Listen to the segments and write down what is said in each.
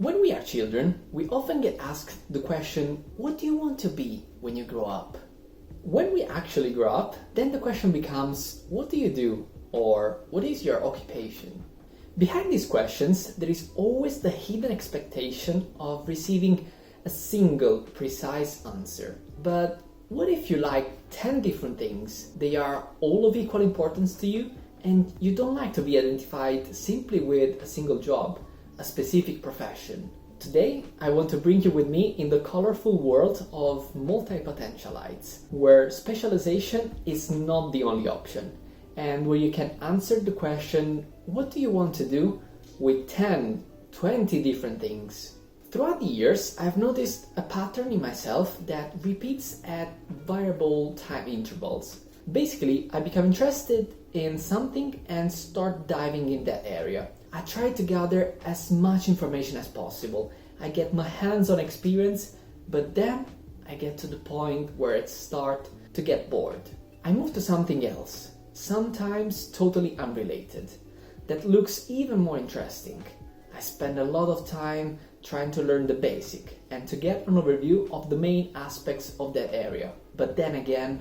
When we are children, we often get asked the question, what do you want to be when you grow up? When we actually grow up, then the question becomes, what do you do? Or what is your occupation? Behind these questions, there is always the hidden expectation of receiving a single, precise answer. But what if you like 10 different things? They are all of equal importance to you, and you don't like to be identified simply with a single job, a specific profession. Today, I want to bring you with me in the colorful world of multipotentialites, where specialization is not the only option, and where you can answer the question, what do you want to do, with 10, 20 different things. Throughout the years, I've noticed a pattern in myself that repeats at variable time intervals. Basically, I become interested in something and start diving in that area. I try to gather as much information as possible. I get my hands on experience, but then I get to the point where it starts to get bored. I move to something else, sometimes totally unrelated, that looks even more interesting. I spend a lot of time trying to learn the basic and to get an overview of the main aspects of that area. But then again,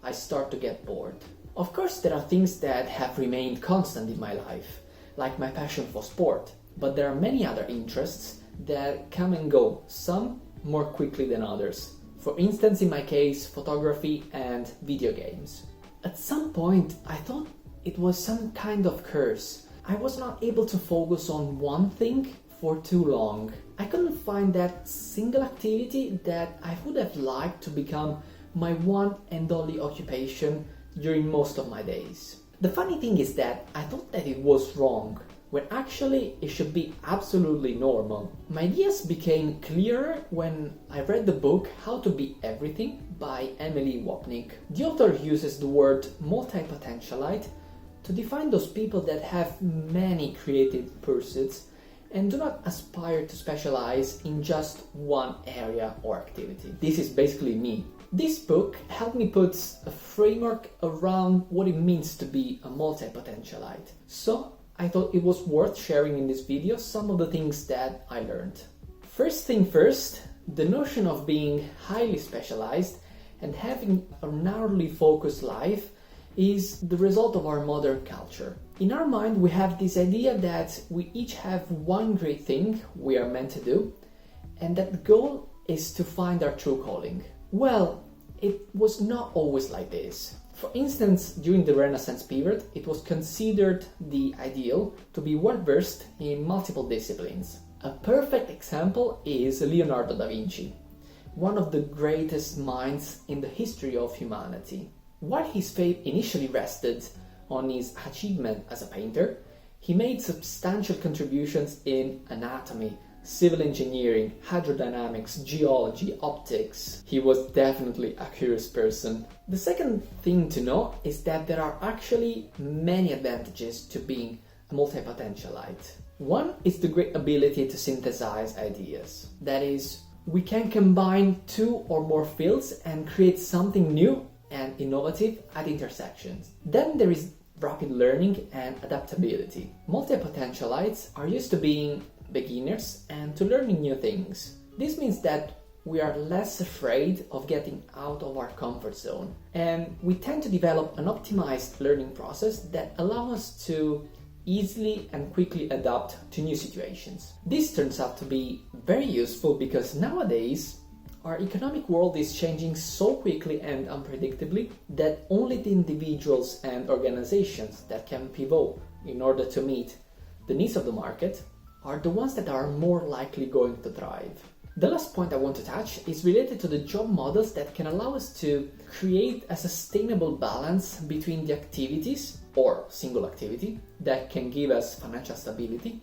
I start to get bored. Of course, there are things that have remained constant in my life, like my passion for sport, but there are many other interests that come and go, some more quickly than others. For instance, in my case, photography and video games. At some point, I thought it was some kind of curse. I was not able to focus on one thing for too long. I couldn't find that single activity that I would have liked to become my one and only occupation during most of my days. The funny thing is that I thought that it was wrong, when actually it should be absolutely normal. My ideas became clearer when I read the book How to Be Everything by Emilie Wapnick. The author uses the word multipotentialite to define those people that have many creative pursuits and do not aspire to specialize in just one area or activity. This is basically me. This book helped me put a framework around what it means to be a multipotentialite. So I thought it was worth sharing in this video some of the things that I learned. First thing first, the notion of being highly specialized and having a narrowly focused life is the result of our modern culture. In our mind, we have this idea that we each have one great thing we are meant to do, and that the goal is to find our true calling. Well, it was not always like this. For instance, during the Renaissance period, it was considered the ideal to be well-versed in multiple disciplines. A perfect example is Leonardo da Vinci, one of the greatest minds in the history of humanity. While his fame initially rested on his achievement as a painter, he made substantial contributions in anatomy, civil engineering, hydrodynamics, geology, optics. He was definitely a curious person. The second thing to know is that there are actually many advantages to being a multipotentialite. One is the great ability to synthesize ideas. That is, we can combine two or more fields and create something new and innovative at intersections. Then there is rapid learning and adaptability. Multipotentialites are used to being beginners and to learning new things. This means that we are less afraid of getting out of our comfort zone, and we tend to develop an optimized learning process that allows us to easily and quickly adapt to new situations. This turns out to be very useful because nowadays our economic world is changing so quickly and unpredictably that only the individuals and organizations that can pivot in order to meet the needs of the market are the ones that are more likely going to thrive. The last point I want to touch is related to the job models that can allow us to create a sustainable balance between the activities or single activity that can give us financial stability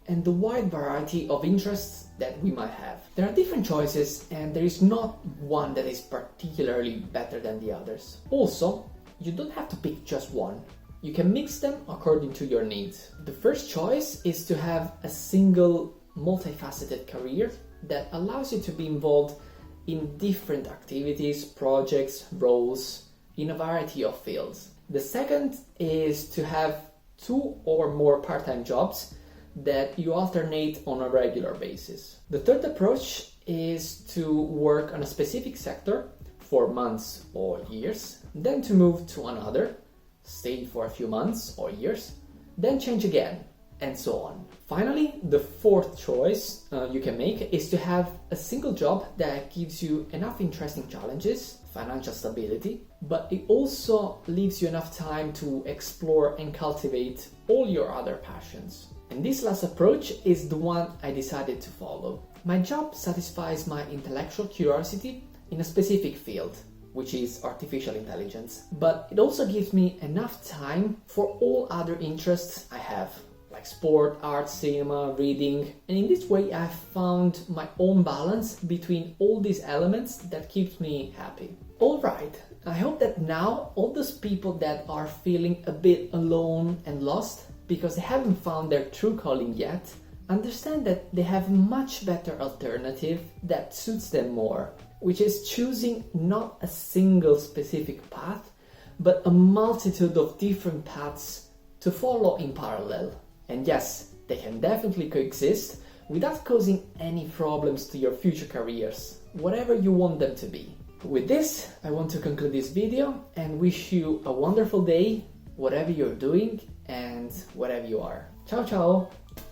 and the wide variety of interests that we might have. There are different choices and there is not one that is particularly better than the others. Also, you don't have to pick just one. You can mix them according to your needs. The first choice is to have a single multifaceted career that allows you to be involved in different activities, projects, roles in a variety of fields. The second is to have two or more part-time jobs that you alternate on a regular basis. The third approach is to work on a specific sector for months or years, then to move to another, stay for a few months or years, then change again, and so on. Finally, the fourth choice you can make is to have a single job that gives you enough interesting challenges, financial stability, but it also leaves you enough time to explore and cultivate all your other passions. And this last approach is the one I decided to follow. My job satisfies my intellectual curiosity in a specific field, which is artificial intelligence, but it also gives me enough time for all other interests I have, like sport, art, cinema, reading, and in this way I've found my own balance between all these elements that keeps me happy. Alright, I hope that now all those people that are feeling a bit alone and lost because they haven't found their true calling yet, understand that they have a much better alternative that suits them more, which is choosing not a single specific path, but a multitude of different paths to follow in parallel. And yes, they can definitely coexist without causing any problems to your future careers, whatever you want them to be. With this, I want to conclude this video and wish you a wonderful day, whatever you're doing and wherever you are. Ciao ciao!